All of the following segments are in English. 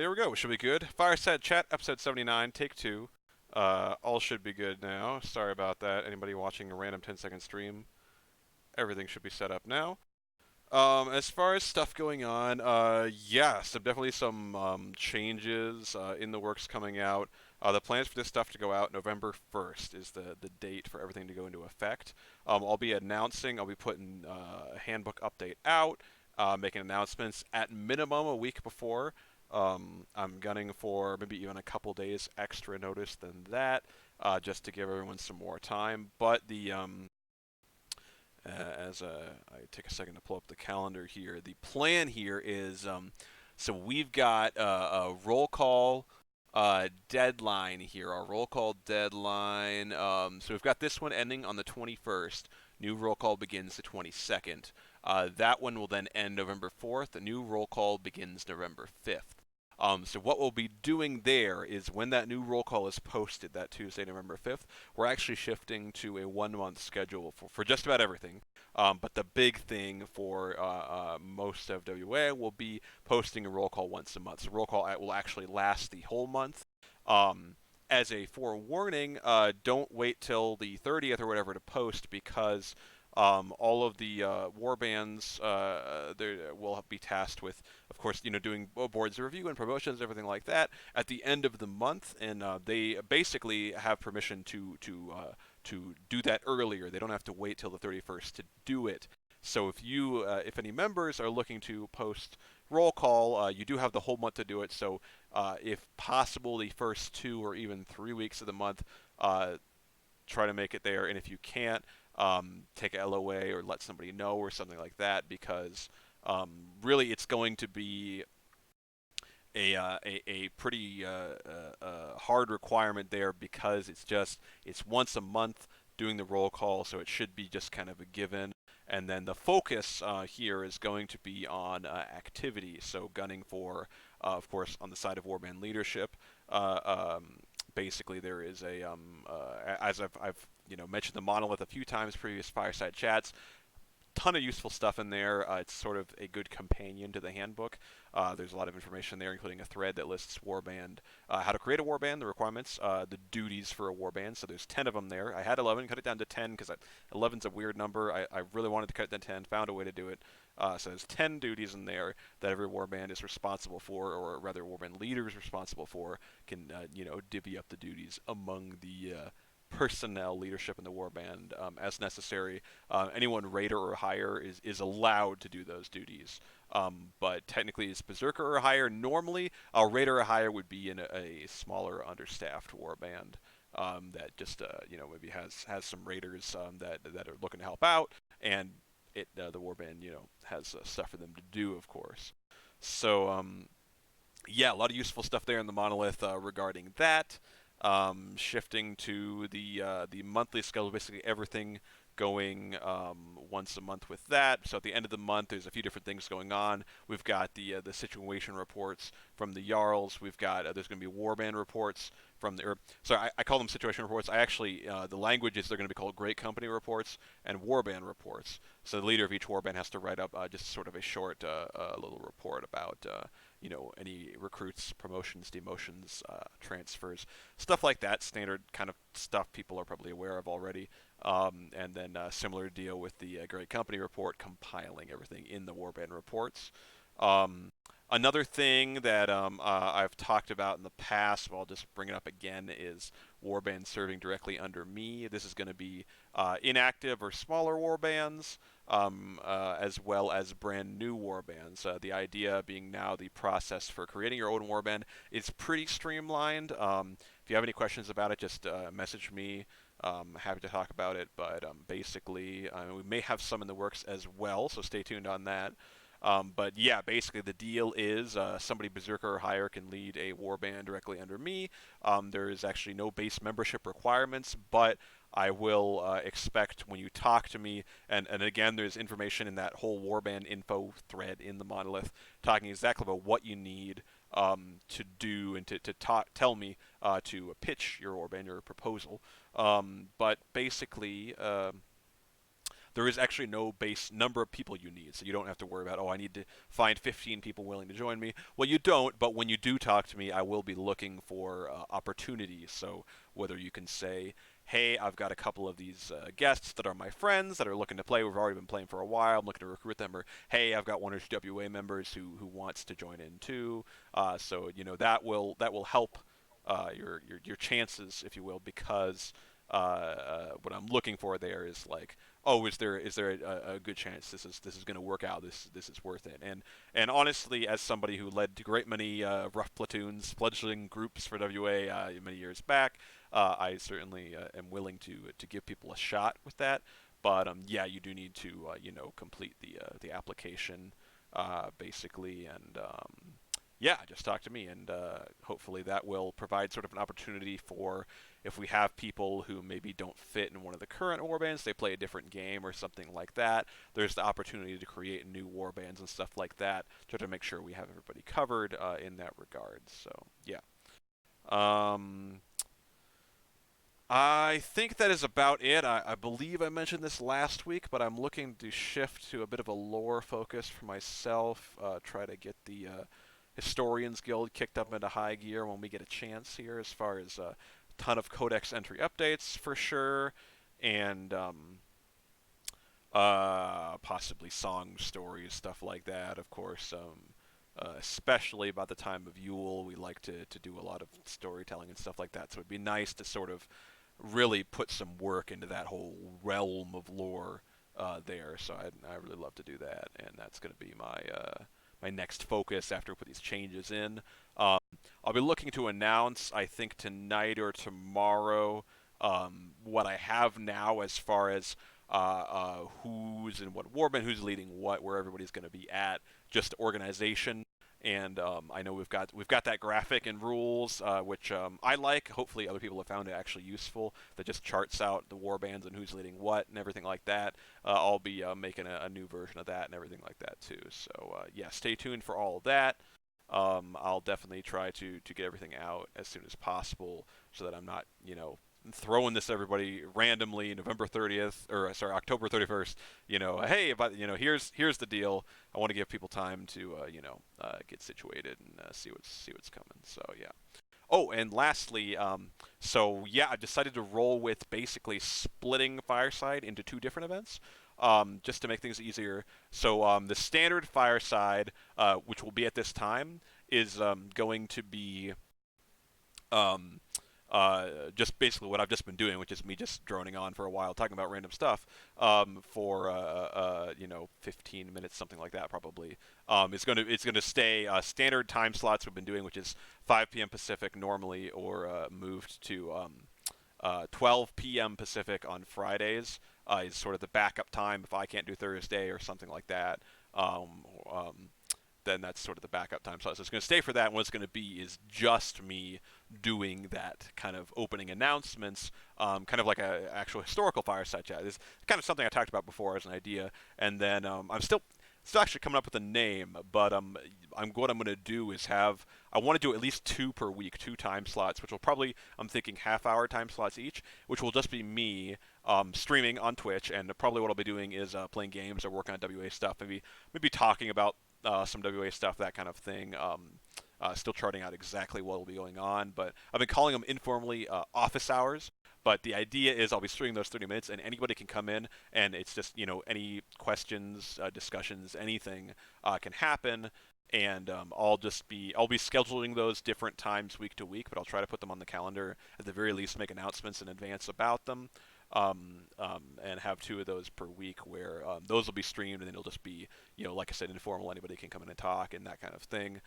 there we go. Should be good. Fireside Chat, episode 79, take two. All should be good now. Sorry about that. Anybody watching a random 10-second stream, everything should be set up now. As far as stuff going on, yeah, so definitely some changes in the works coming out. The plans for this stuff to go out November 1st is the date for everything to go into effect. I'll be putting a handbook update out, making announcements at minimum a week before. I'm gunning for maybe even a couple days extra notice than that, just to give everyone some more time. But as I take a second to pull up the calendar here, the plan here is so we've got a roll call deadline here. Our roll call deadline. So we've got this one ending on the 21st. New roll call begins the 22nd. That one will then end November 4th. The new roll call begins November 5th. So what we'll be doing there is when that new roll call is posted, that Tuesday, November 5th, we're actually shifting to a 1 month schedule for just about everything. But the big thing for most of WA will be posting a roll call once a month. So roll call will actually last the whole month. As a forewarning, don't wait till the 30th or whatever to post because all of the warbands will be tasked with, of course, doing boards of review and promotions, everything like that, at the end of the month, and they basically have permission to do that earlier. They don't have to wait till the 31st to do it. So if any members are looking to post roll call, you do have the whole month to do it. So if possible, the first 2 or even 3 weeks of the month, try to make it there. And if you can't, take LOA or let somebody know or something like that, because really it's going to be a pretty hard requirement there because it's once a month doing the roll call, so it should be just kind of a given. And then the focus here is going to be on activity, so gunning for, of course, on the side of Warband leadership. Basically, there is as I've mentioned the Monolith a few times previous fireside chats. Ton of useful stuff in there. It's sort of a good companion to the handbook. There's a lot of information there, including a thread that lists Warband, how to create a Warband, the requirements, the duties for a Warband. So there's 10 of them there. I had 11, cut it down to 10 because 11's a weird number. I really wanted to cut it down to 10, found a way to do it. So there's 10 duties in there that every Warband is responsible for, or rather Warband leader is responsible for, can divvy up the duties among the personnel leadership in the warband as necessary. Anyone Raider or higher is allowed to do those duties. But technically, it's Berserker or higher. Normally, a Raider or higher would be in a smaller, understaffed warband that just maybe has some Raiders that are looking to help out, and the warband has stuff for them to do, of course. So yeah, a lot of useful stuff there in the Monolith regarding that. Shifting to the monthly schedule, basically everything going once a month with that. So at the end of the month, there's a few different things going on. We've got the situation reports from the Jarls. We've got there's going to be Warband reports from the. Sorry, I call them situation reports. I actually the language is they're going to be called Great Company reports and Warband reports. So the leader of each Warband has to write up just sort of a short little report about any recruits, promotions, demotions, transfers, stuff like that. Standard kind of stuff people are probably aware of already. And then similar deal with the Great Company report, compiling everything in the Warband reports. Another thing that I've talked about in the past, but I'll just bring it up again, is Warband serving directly under me. This is going to be inactive or smaller Warbands, as well as brand new Warbands. The idea being now the process for creating your own Warband is pretty streamlined. If you have any questions about it, just message me. Happy to talk about it, but basically we may have some in the works as well, so stay tuned on that. But yeah, basically the deal is somebody Berserker or higher can lead a warband directly under me. There is actually no base membership requirements, but I will expect when you talk to me, and again, there's information in that whole warband info thread in the Monolith talking exactly about what you need to do and to tell me to pitch your warband, your proposal. But basically, there is actually no base number of people you need, so you don't have to worry about, oh, I need to find 15 people willing to join me. Well, you don't, but when you do talk to me, I will be looking for opportunities. So whether you can say, hey, I've got a couple of these guests that are my friends that are looking to play. We've already been playing for a while. I'm looking to recruit them. Or hey, I've got one or two WA members who wants to join in too. So that will help your chances, if you will, because what I'm looking for there is like, oh, is there a good chance this is going to work out? This is worth it. And honestly, as somebody who led a great many rough platoons, fledgling groups for WA many years back, I certainly am willing to give people a shot with that. But yeah, you do need to complete the application basically, and yeah, just talk to me, and hopefully that will provide sort of an opportunity for if we have people who maybe don't fit in one of the current warbands, they play a different game or something like that. There's the opportunity to create new warbands and stuff like that, to make sure we have everybody covered in that regard. So yeah. Um, I think that is about it. I believe I mentioned this last week, but I'm looking to shift to a bit of a lore focus for myself. Try to get the Historians Guild kicked up into high gear when we get a chance here, as far as a ton of codex entry updates for sure, and possibly song stories, stuff like that. Of course, especially by the time of Yule, we like to do a lot of storytelling and stuff like that. So it'd be nice to sort of really put some work into that whole realm of lore there. So I really love to do that, and that's going to be my next focus after we put these changes in. Um, I'll be looking to announce, I think tonight or tomorrow, what I have now as far as who's in what warband, who's leading what, where everybody's going to be at, just organization. And I know we've got that graphic and rules, which I like. Hopefully, other people have found it actually useful. That just charts out the warbands and who's leading what and everything like that. I'll be making a new version of that and everything like that too. So yeah, stay tuned for all of that. I'll definitely try to get everything out as soon as possible, so that I'm not throwing this everybody randomly November 30th, or sorry, October 31st. Hey, but here's the deal. I want to give people time to get situated and see what's coming. So yeah. Oh, and lastly, so yeah, I've decided to roll with basically splitting Fireside into two different events, just to make things easier. So the standard Fireside, which will be at this time, is going to be um, just basically what I've just been doing, which is me just droning on for a while, talking about random stuff for 15 minutes, something like that, probably. It's gonna stay standard time slots we've been doing, which is 5 p.m. Pacific normally, or moved to 12 p.m. Pacific on Fridays. Is sort of the backup time if I can't do Thursday or something like that. Um, um, then that's sort of the backup time slot. So it's going to stay for that. And what it's going to be is just me doing that kind of opening announcements, kind of like a actual historical fireside chat. It's kind of something I talked about before as an idea, and then I'm still actually coming up with a name, but what I'm going to do is I want to do at least two per week, two time slots, which will probably, I'm thinking, half-hour time slots each, which will just be me streaming on Twitch, and probably what I'll be doing is playing games or working on WA stuff, maybe talking about some WA stuff, that kind of thing. Still charting out exactly what will be going on, but I've been calling them informally office hours. But the idea is I'll be streaming those 30 minutes, and anybody can come in, and it's just any questions, discussions, anything can happen, and I'll be scheduling those different times week to week, but I'll try to put them on the calendar at the very least, make announcements in advance about them, and have two of those per week where those will be streamed, and then it'll just be like I said, informal. Anybody can come in and talk and that kind of thing.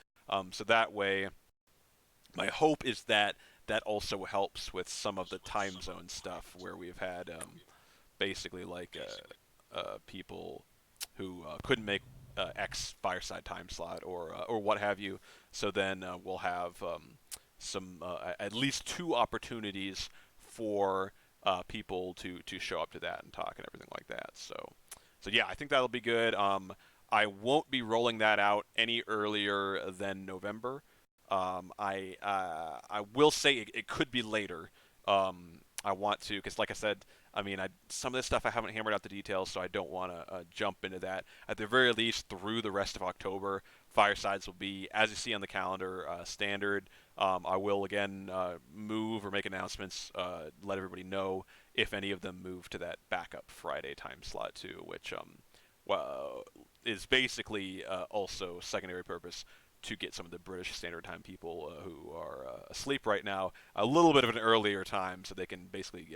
So that way, my hope is that that also helps with some of the time zone stuff where we've had basically like people who couldn't make X fireside time slot or what have you. So then we'll have some at least two opportunities for people to show up to that and talk and everything like that. So yeah, I think that'll be good. I won't be rolling that out any earlier than November. I will say it could be later. I want to, because like I said, I mean, some of this stuff I haven't hammered out the details, so I don't want to jump into that. At the very least, through the rest of October, Firesides will be, as you see on the calendar, standard. I will again move or make announcements, let everybody know if any of them move to that backup Friday time slot too, which well, is basically also secondary purpose to get some of the British Standard Time people who are asleep right now a little bit of an earlier time, so they can basically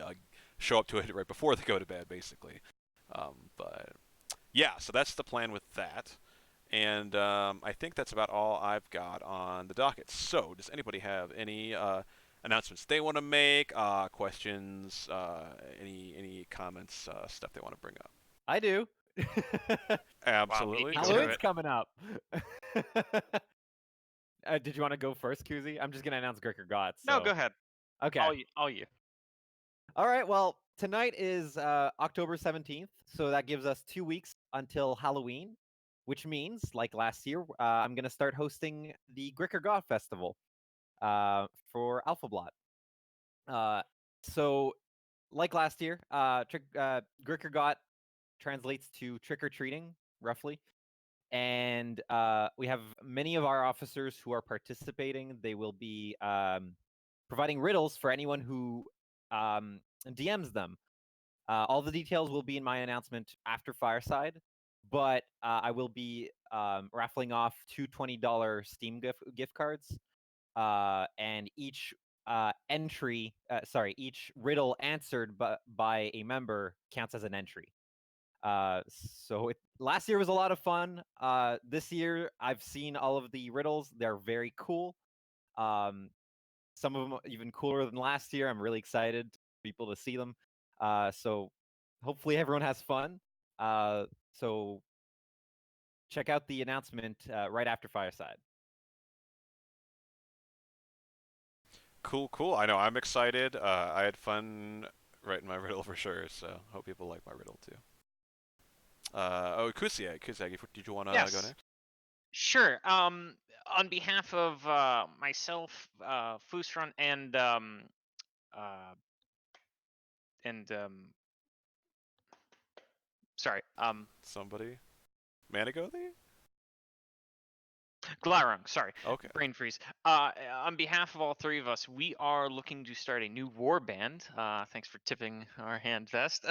show up to it right before they go to bed, basically. But yeah, so that's the plan with that. And I think that's about all I've got on the docket. So, does anybody have any announcements they want to make, questions, any comments, stuff they want to bring up? I do. Wow, beat Absolutely. me Go to ahead. Halloween's it. coming up. Did you want to go first, Kuzi? I'm just gonna announce Gricker Got. No, So go ahead. okay. All you. All right. Well, tonight is October 17th, so that gives us 2 weeks until Halloween, which means, like last year, I'm gonna start hosting the Gricker Got Festival for Alpha Blot. So, like last year, Gricker Got translates to trick or treating, roughly. And we have many of our officers who are participating. They will be providing riddles for anyone who DMs them. All the details will be in my announcement after Fireside, but I will be raffling off two $20 Steam gift cards, and each each riddle answered by a member counts as an entry. Last year was a lot of fun. This year I've seen all of the riddles. They're very cool. Some of them even cooler than last year. I'm really excited for people to see them. So hopefully everyone has fun. So check out the announcement right after Fireside. Cool, cool. I know. I'm excited. I had fun writing my riddle for sure, so hope people like my riddle too. Kusiak, did you want to go Yes. next? Sure. On behalf of myself, Fusron, uh, and sorry, Somebody? Manigothi? Glarung, sorry, Okay. brain freeze. On behalf of all three of us, we are looking to start a new warband. Thanks for tipping our hand, Vest.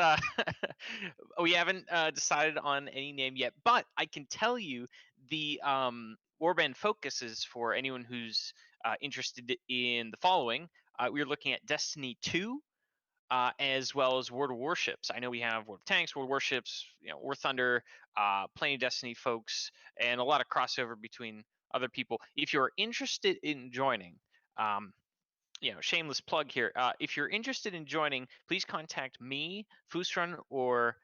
We haven't decided on any name yet, but I can tell you the warband focuses for anyone who's interested in the following. We're looking at Destiny 2, as well as World of Warships. I know we have World of Tanks, World of Warships, War Thunder, plenty of Destiny folks, and a lot of crossover between other people. If you're interested in joining, um, shameless plug here. If you're interested in joining, please contact me, Fusrun, or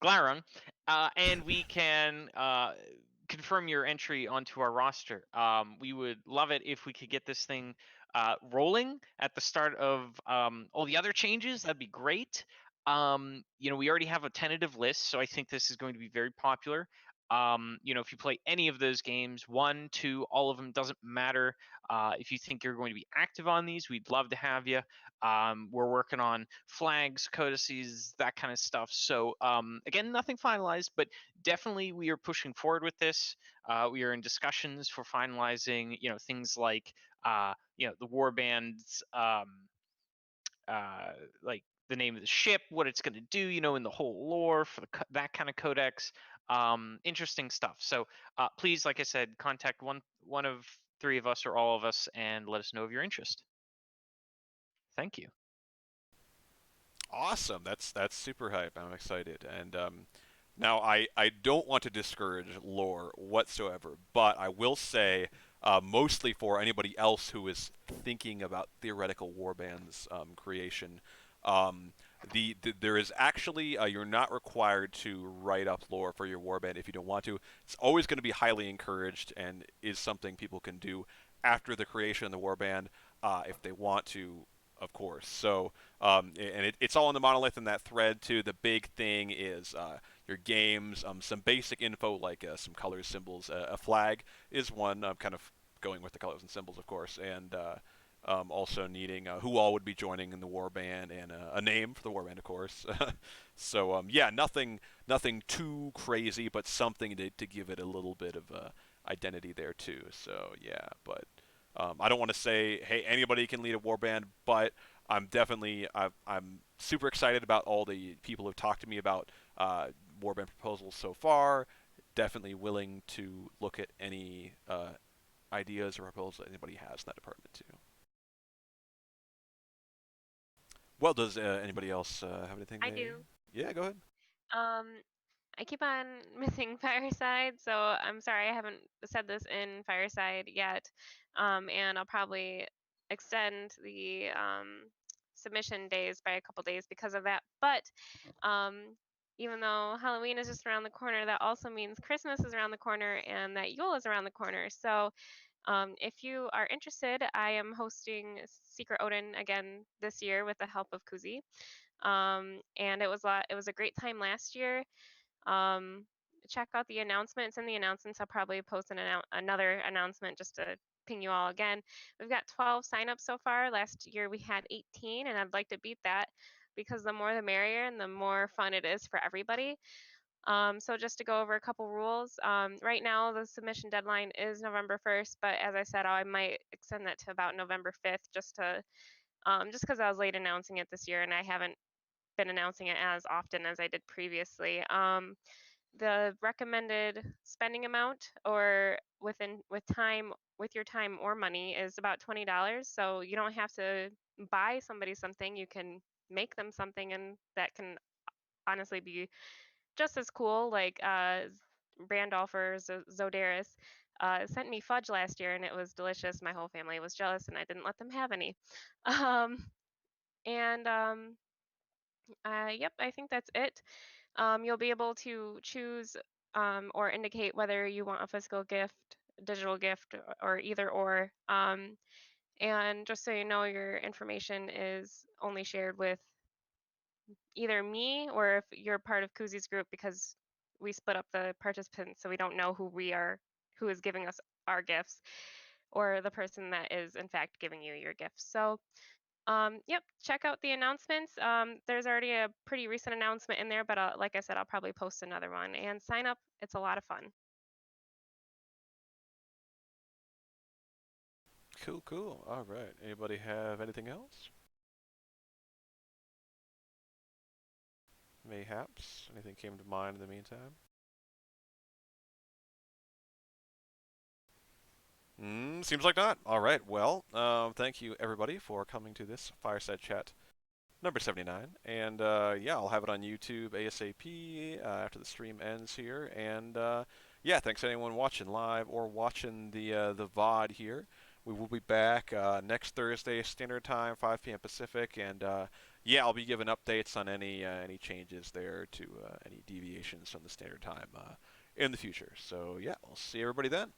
Glarung, and we can confirm your entry onto our roster. We would love it if we could get this thing rolling at the start of all the other changes. That'd be great. We already have a tentative list, so I think this is going to be very popular. If you play any of those games, one, two, all of them, doesn't matter. If you think you're going to be active on these, we'd love to have you. We're working on flags, codices, that kind of stuff. So again, nothing finalized, but definitely we are pushing forward with this. We are in discussions for finalizing, things like, the warbands, like the name of the ship, what it's going to do, in the whole lore for that kind of codex. Interesting stuff. So please, like I said, contact one of three of us or all of us and let us know of your interest. Thank you. Awesome. That's super hype. I'm excited. And now I don't want to discourage lore whatsoever, but I will say, mostly for anybody else who is thinking about theoretical warbands creation, um, there is actually you're not required to write up lore for your warband if you don't want to. It's always going to be highly encouraged and is something people can do after the creation of the warband if they want to, of course. So and it's all in the monolith in that thread too. The big thing is your games, some basic info like some colors, symbols. A flag is one. Kind of going with the colors and symbols, of course, and also needing who all would be joining in the warband and a name for the warband, of course. So yeah, nothing too crazy, but something to give it a little bit of identity there too. So yeah, but I don't want to say hey anybody can lead a warband, but I'm super excited about all the people who've talked to me about warband proposals so far. Definitely willing to look at any ideas or proposals that anybody has in that department too. Well, does anybody else have anything I they? do. Yeah, go ahead. Um, I keep on missing Fireside, so I'm sorry I haven't said this in Fireside yet. And I'll probably extend the submission days by a couple days because of that. But even though Halloween is just around the corner, that also means Christmas is around the corner and that Yule is around the corner. So if you are interested, I am hosting Secret Odin again this year with the help of Kuzi. And it was a great time last year. Um, Check out the announcements. In the announcements, I'll probably post another announcement just to ping you all again. We've got 12 signups so far. Last year we had 18, and I'd like to beat that because the more the merrier and the more fun it is for everybody. So just to go over a couple rules. Right now the submission deadline is November 1st, but as I said, I might extend that to about November 5th just because I was late announcing it this year and I haven't been announcing it as often as I did previously. The recommended spending amount or with your time or money is about $20. So you don't have to buy somebody something. You can make them something, and that can honestly be just as cool. Like Randolph or Zodaris sent me fudge last year, and it was delicious. My whole family was jealous, and I didn't let them have any. Um, and Yep, I think that's it. You'll be able to choose or indicate whether you want a physical gift, digital gift, or either or. And just so you know, your information is only shared with either me or if you're part of Kuzi's group because we split up the participants so we don't know who is giving us our gifts, or the person that is in fact giving you your gifts. So yep, check out the announcements. There's already a pretty recent announcement in there, but like I said, I'll probably post another one and sign up. It's a lot of fun. Cool, cool. All right. Anybody have anything else? Mayhaps anything came to mind in the meantime? Seems like not. All right. Well, thank you everybody for coming to this Fireside Chat number 79. And yeah, I'll have it on YouTube ASAP after the stream ends here. And yeah, thanks to anyone watching live or watching the VOD here. We will be back next Thursday, Standard Time, 5 p.m. Pacific. And yeah, I'll be giving updates on any changes there to any deviations from the Standard Time in the future. So yeah, I'll see everybody then.